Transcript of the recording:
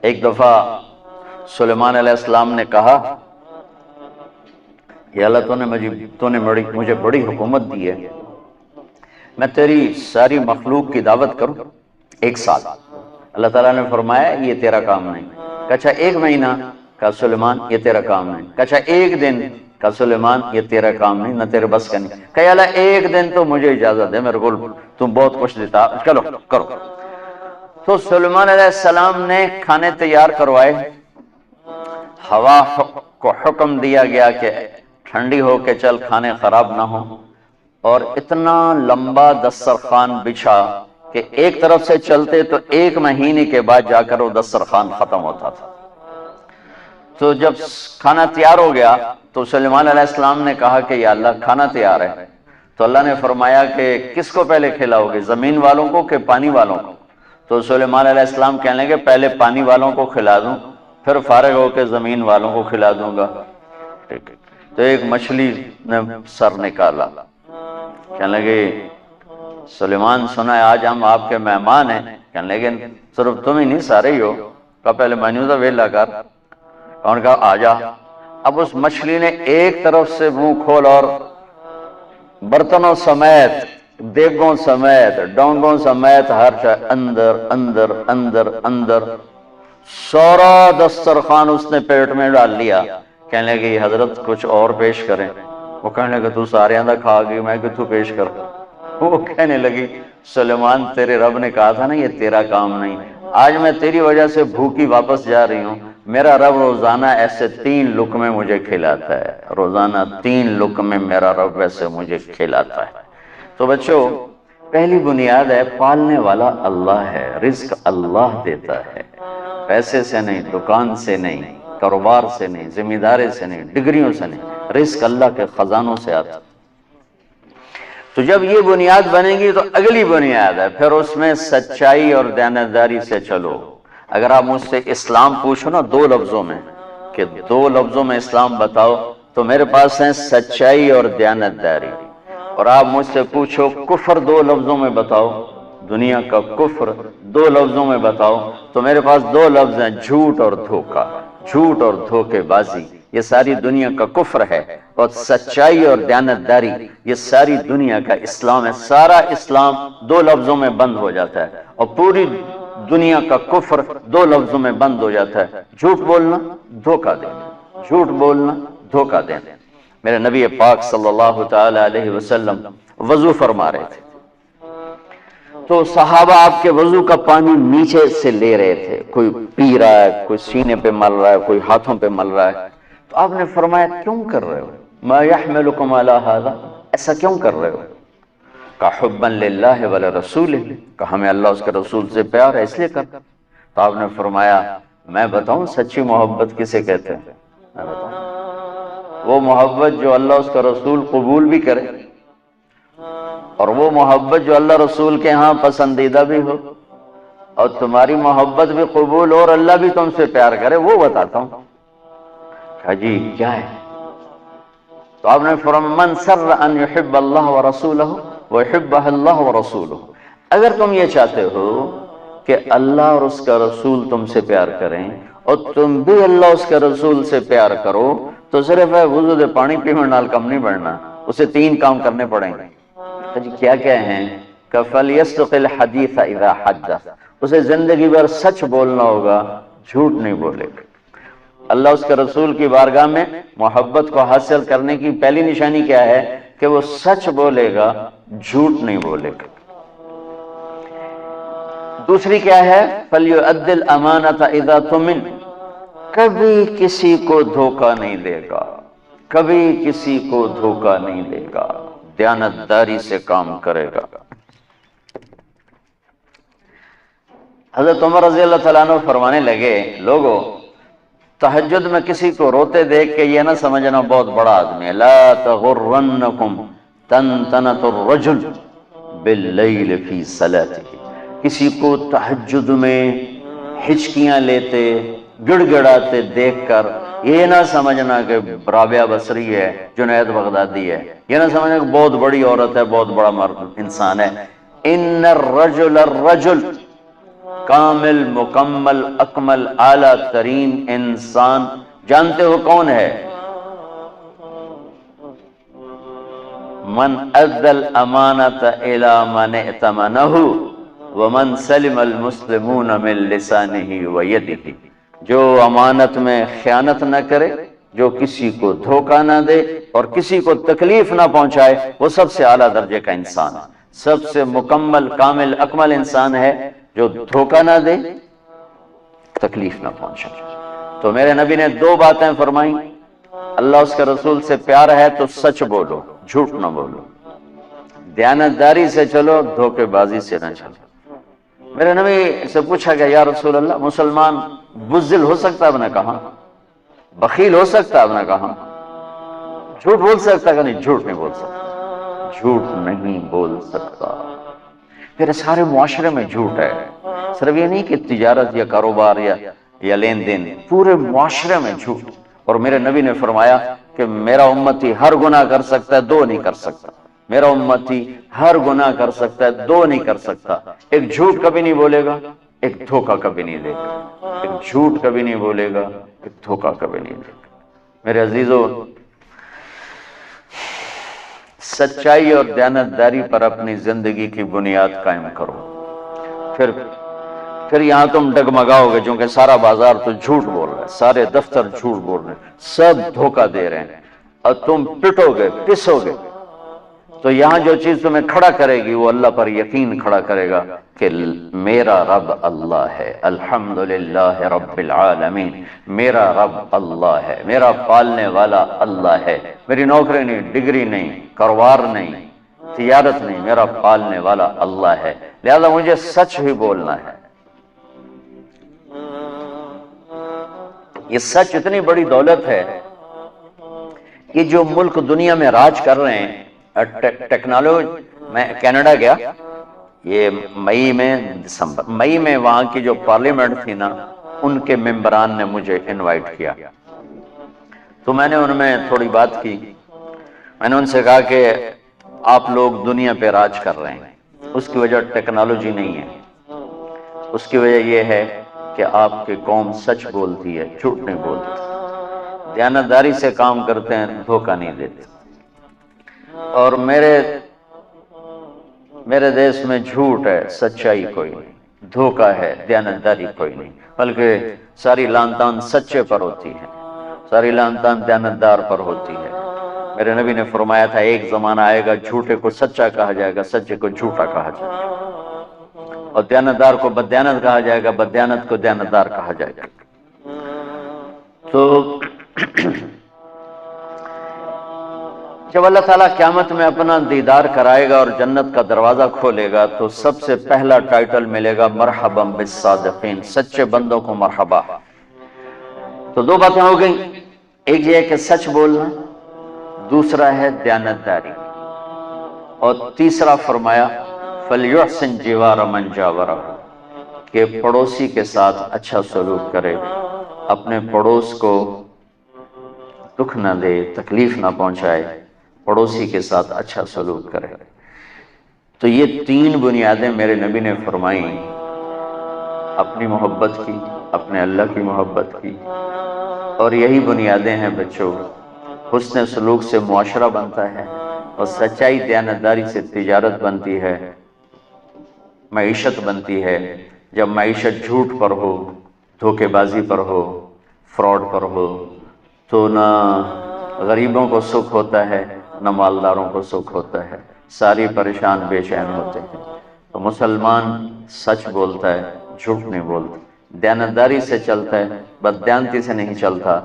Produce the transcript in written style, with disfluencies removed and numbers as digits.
ایک دفعہ سلیمان علیہ السلام نے کہا یا اللہ تو نے مجھے بڑی حکومت دی ہے، میں تیری ساری مخلوق کی دعوت کروں 1 سال۔ اللہ تعالیٰ نے فرمایا یہ تیرا کام نہیں۔ کہا اچھا 1 مہینہ؟ کہا سلیمان یہ تیرا کام نہیں۔ کہا اچھا 1 دن؟ کہا سلیمان یہ تیرا کام نہیں، نہ تیرے بس کا نہیں۔ کہا یا اللہ 1 دن تو مجھے اجازت دے، میرے کو تم بہت کچھ دیتا، چلو کرو۔ تو سلیمان علیہ السلام نے کھانے تیار کروائے، ہوا کو حکم دیا گیا کہ ٹھنڈی ہو کے چل، کھانے خراب نہ ہوں، اور اتنا لمبا دسترخوان بچھا کہ ایک طرف سے چلتے تو 1 مہینے کے بعد جا کر وہ دسترخوان ختم ہوتا تھا۔ تو جب کھانا تیار ہو گیا تو سلیمان علیہ السلام نے کہا کہ یا اللہ کھانا تیار ہے۔ تو اللہ نے فرمایا کہ کس کو پہلے کھلاؤ گے، زمین والوں کو کہ پانی والوں کو؟ تو سلیمان علیہ السلام کہنے لگے پہلے پانی والوں کو کھلا دوں، پھر فارغ ہو کے زمین والوں کو کھلا دوں گا۔ ٹھیک ہے۔ تو ایک مچھلی نے سر نکالا، کہنے لگے سلیمان سنا ہے آج ہم آپ کے مہمان ہیں۔ کہنے لگے صرف تم ہی نہیں سارے ہی ہو۔ کہا پہلے مینیو تو ویلا کر، اور کہا آ جا۔ اب اس مچھلی نے ایک طرف سے منہ کھول اور برتنوں سمیت، دیگوں سمیت، ڈونگوں سمیت ہر شے اندر اندر اندر اندر، سارا دسترخوان اس نے پیٹ میں ڈال لیا۔ کہنے لگے حضرت کچھ اور پیش کریں؟ وہ کہنے لگا تو سارے اندر کھا گئی، میں کہ تو پیش کر۔ وہ کہنے لگی سلیمان تیرے رب نے کہا تھا نا یہ تیرا کام نہیں، آج میں تیری وجہ سے بھوکی واپس جا رہی ہوں۔ میرا رب روزانہ ایسے 3 لقمے مجھے کھلاتا ہے، روزانہ 3 لقمے میرا رب ایسے مجھے کھلاتا ہے۔ تو بچوں پہلی بنیاد ہے پالنے والا اللہ ہے، رزق اللہ دیتا ہے، پیسے سے نہیں، دکان سے نہیں، کاروبار سے نہیں، ذمہ داری سے نہیں، ڈگریوں سے نہیں، رزق اللہ کے خزانوں سے آتا ہے۔ تو جب یہ بنیاد بنے گی تو اگلی بنیاد ہے پھر اس میں سچائی اور دیانتداری سے چلو۔ اگر آپ مجھ سے اسلام پوچھو نا 2 لفظوں میں کہ 2 لفظوں میں اسلام بتاؤ، تو میرے پاس ہیں سچائی اور دیانتداری۔ اور آپ مجھ سے پوچھو کفر 2 لفظوں میں بتاؤ، دنیا کا کفر 2 لفظوں میں بتاؤ، تو میرے پاس 2 لفظ ہیں، جھوٹ اور دھوکہ، جھوٹ اور دھوکے بازی، یہ ساری دنیا کا کفر ہے۔ اور سچائی اور دیانتداری یہ ساری دنیا کا اسلام ہے۔ سارا اسلام 2 لفظوں میں بند ہو جاتا ہے، اور پوری دنیا کا کفر 2 لفظوں میں بند ہو جاتا ہے، جھوٹ بولنا، دھوکہ دینا، جھوٹ بولنا، دھوکہ دینا۔ میرے نبی پاک صلی اللہ تعالی علیہ وسلم وضو فرما رہے تھے، تو صحابہ آپ کے وضو کا پانی نیچے سے لے رہے تھے، کوئی پی رہا ہے، کوئی سینے پہ مل رہا ہے، کوئی ہاتھوں پہ مل رہا ہے۔ تو آپ نے فرمایا کیوں کر رہے ہو؟ ما یحملکم علی ھذا، ایسا کیوں کر رہے ہو؟ کہ حبا للہ ولرسولہ، کہ ہمیں اللہ اس کے رسول سے پیار ہے اس لیے کر۔ تو آپ نے فرمایا میں بتاؤں سچی محبت کسے کہتے ہیں؟ میں بتاؤں وہ محبت جو اللہ اس کا رسول قبول بھی کرے، اور وہ محبت جو اللہ رسول کے ہاں پسندیدہ بھی ہو، اور تمہاری محبت بھی قبول ہو اور اللہ بھی تم سے پیار کرے، وہ بتاتا ہوں۔ کہا جی کیا ہے؟ تو آپ نے فرمایا من سر ان یحب اللہ ورسولہ ویحبہ اللہ ورسولہ، اگر تم یہ چاہتے ہو کہ اللہ اور اس کا رسول تم سے پیار کریں اور تم بھی اللہ اس کے رسول سے پیار کرو، تو صرف ہے وضو دے پانی پینے نال کم نہیں بڑھنا، اسے 3 کام کرنے پڑیں گے۔ جی کیا کیا ہیں؟ کہ فَلْيَصْدِقِ الْحَدِيثَ إِذَا حَدَّثَ، اسے زندگی بھر سچ بولنا ہوگا، جھوٹ نہیں بولے گا۔ اللہ اس کے رسول کی بارگاہ میں محبت کو حاصل کرنے کی پہلی نشانی کیا ہے؟ کہ وہ سچ بولے گا، جھوٹ نہیں بولے گا۔ دوسری کیا ہے؟ فَلْيُؤَدِّ الْأَمَانَةَ إِذَا تُؤْمِنَ، کبھی کسی کو دھوکہ نہیں دے گا، کبھی کسی کو دھوکہ نہیں دے گا، دیانتداری سے کام کرے گا۔ حضرت عمر رضی اللہ تعالیٰ عنہ فرمانے لگے لوگو تہجد میں کسی کو روتے دیکھ کے یہ نہ سمجھنا بہت بڑا آدمی ہے، لا تغرنکم تنتنۃ الرجل باللیل فی صلاتہ، کسی کو تہجد میں ہچکیاں لیتے گڑ گڑاتے دیکھ کر یہ نہ سمجھنا کہ رابعہ بصری ہے، جنید بغدادی ہے، یہ نہ سمجھنا کہ بہت بڑی عورت ہے، بہت بڑا مرد انسان ہے۔ ان الرجل کامل مکمل اکمل اعلیٰ ترین انسان جانتے ہو کون ہے؟ من ادى الامانة الى من ائتمنه ومن سلم المسلمون من لسانه ويده، جو امانت میں خیانت نہ کرے، جو کسی کو دھوکہ نہ دے اور کسی کو تکلیف نہ پہنچائے، وہ سب سے اعلیٰ درجے کا انسان ہے، سب سے مکمل کامل اکمل انسان ہے جو دھوکہ نہ دے، تکلیف نہ پہنچائے۔ تو میرے نبی نے دو باتیں فرمائیں، اللہ اس کے رسول سے پیار ہے تو سچ بولو، جھوٹ نہ بولو، دیانتداری سے چلو، دھوکے بازی سے نہ چلو۔ میرے نبی سے پوچھا گیا یا رسول اللہ مسلمان بزدل ہو سکتا ہے؟ آپ نے کہا بخیل ہو سکتا ہے؟ آپ نے کہا جھوٹ بول سکتا ہے؟ کہ نہیں، جھوٹ نہیں بول سکتا، جھوٹ نہیں بول سکتا۔ پھر سارے معاشرے میں جھوٹ ہے، صرف یہ نہیں کہ تجارت یا کاروبار یا لین دین، پورے معاشرے میں جھوٹ۔ اور میرے نبی نے فرمایا کہ میرا امتی ہر گناہ کر سکتا ہے، دو نہیں کر سکتا، میرا امتی ہر گناہ کر سکتا ہے، دو نہیں کر سکتا، ایک جھوٹ کبھی نہیں بولے گا، ایک دھوکہ کبھی نہیں دے گا، ایک جھوٹ کبھی نہیں بولے گا، ایک دھوکہ کبھی نہیں دے گا۔ میرے عزیزو، سچائی اور دیانتداری پر اپنی زندگی کی بنیاد قائم کرو، پھر یہاں تم ڈگمگاؤ گے، چونکہ سارا بازار تو جھوٹ بول رہا ہے، سارے دفتر جھوٹ بول رہے ہیں، سب دھوکہ دے رہے ہیں، اور تم پٹو گے، پسو گے۔ تو یہاں جو چیز تمہیں کھڑا کرے گی وہ اللہ پر یقین کھڑا کرے گا کہ میرا رب اللہ ہے، الحمدللہ رب العالمین، میرا رب اللہ ہے، میرا پالنے والا اللہ ہے، میری نوکری نہیں، ڈگری نہیں، کاروبار نہیں، تجارت نہیں، میرا پالنے والا اللہ ہے، لہذا مجھے سچ ہی بولنا ہے۔ یہ سچ اتنی بڑی دولت ہے کہ جو ملک دنیا میں راج کر رہے ہیں، ٹیکنالوجی، میں کینیڈا گیا یہ مئی میں وہاں کی جو پارلیمنٹ تھی نا، ان کے ممبران نے مجھے انوائٹ کیا، تو میں نے ان میں تھوڑی بات کی، میں نے ان سے کہا کہ آپ لوگ دنیا پہ راج کر رہے ہیں، اس کی وجہ ٹیکنالوجی نہیں ہے، اس کی وجہ یہ ہے کہ آپ کی قوم سچ بولتی ہے، جھوٹ نہیں بولتی، دیانتداری سے کام کرتے ہیں، دھوکہ نہیں دیتے۔ اور میرے دیش میں جھوٹ ہے، سچائی کوئی نہیں، دھوکہ ہے، دیانتداری کوئی نہیں، بلکہ ساری لان تان سچے پر ہوتی ہے، ساری لان تان دیانتدار پر ہوتی ہے۔ میرے نبی نے فرمایا تھا ایک زمانہ آئے گا جھوٹے کو سچا کہا جائے گا، سچے کو جھوٹا کہا جائے گا، اور دیانتدار کو بددیانت کہا جائے گا، بددیانت کو دیانتدار کہا جائے گا۔ تو جب اللہ تعالیٰ قیامت میں اپنا دیدار کرائے گا اور جنت کا دروازہ کھولے گا تو سب سے پہلا ٹائٹل ملے گا مرحبا بالصادقین، سچے بندوں کو مرحبا۔ تو دو باتیں ہو گئیں، ایک یہ ہے کہ سچ بولنا، دوسرا ہے دیانتداری، اور تیسرا فرمایا فَلْيُحْسِنْ جِوَارَ مَنْ جَاوَرَهُ، کہ پڑوسی کے ساتھ اچھا سلوک کرے، اپنے پڑوس کو دکھ نہ دے، تکلیف نہ پہنچائے، پڑوسی کے ساتھ اچھا سلوک کرے۔ تو یہ تین بنیادیں میرے نبی نے فرمائیں، اپنی محبت کی، اپنے اللہ کی محبت کی، اور یہی بنیادیں ہیں بچوں، حسن سلوک سے معاشرہ بنتا ہے، اور سچائی دیانتداری سے تجارت بنتی ہے، معیشت بنتی ہے۔ جب معیشت جھوٹ پر ہو، دھوکے بازی پر ہو، فراڈ پر ہو، تو نہ غریبوں کو سکھ ہوتا ہے، نہ مالداروں کو سکھ ہوتا ہے، ساری پریشان بے چین ہوتے ہیں۔ تو مسلمان سچ بولتا ہے، جھوٹ نہیں بولتا، دیانتداری سے چلتا ہے، بددیانتی سے نہیں چلتا،